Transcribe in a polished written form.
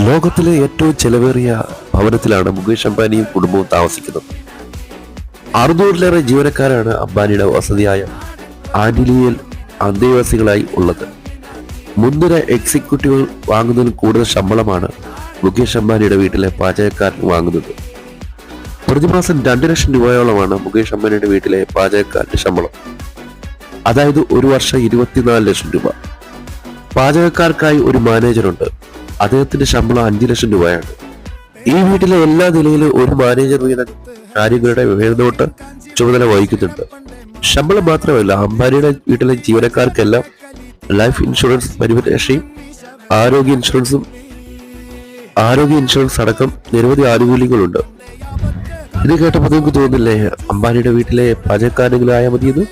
ലോകത്തിലെ ഏറ്റവും ചെലവേറിയ ഭവനത്തിലാണ് മുകേഷ് അംബാനിയും കുടുംബവും താമസിക്കുന്നത്. 600-ലേറെ ജീവനക്കാരാണ് അംബാനിയുടെ വസതിയായ ആന്റിലിയയിൽ അന്തേവാസികളായി ഉള്ളത്. മുൻനിര എക്സിക്യൂട്ടീവുകൾ വാങ്ങുന്നതിൽ കൂടുതൽ ശമ്പളമാണ് മുകേഷ് അംബാനിയുടെ വീട്ടിലെ പാചകക്കാരൻ വാങ്ങുന്നത്. പ്രതിമാസം 2 ലക്ഷം രൂപയോളമാണ് മുകേഷ് അംബാനിയുടെ വീട്ടിലെ പാചകക്കാരന്റെ ശമ്പളം. അതായത് ഒരു വർഷം 24 ലക്ഷം രൂപ. പാചകക്കാർക്കായി ഒരു മാനേജറുണ്ട്. അദ്ദേഹത്തിന്റെ ശമ്പളം 5 ലക്ഷം രൂപയാണ്. ഈ വീട്ടിലെ എല്ലാ നിലയിലും ഒരു മാനേജർ വീതം കാര്യങ്ങളുടെ മേൽനോട്ട ചുമതല വഹിക്കുന്നുണ്ട്. ശമ്പളം മാത്രമല്ല, അംബാനിയുടെ വീട്ടിലെ ജീവനക്കാർക്കെല്ലാം ലൈഫ് ഇൻഷുറൻസ് പരിരക്ഷയും ആരോഗ്യ ഇൻഷുറൻസ് അടക്കം നിരവധി ആനുകൂല്യങ്ങളുണ്ട്. ഇത് കേട്ടപ്പോൾ നിങ്ങൾക്ക് തോന്നില്ലേ അംബാനിയുടെ വീട്ടിലെ പാചകക്കാരെങ്കിലും ആയാൽ മതിയെന്ന്?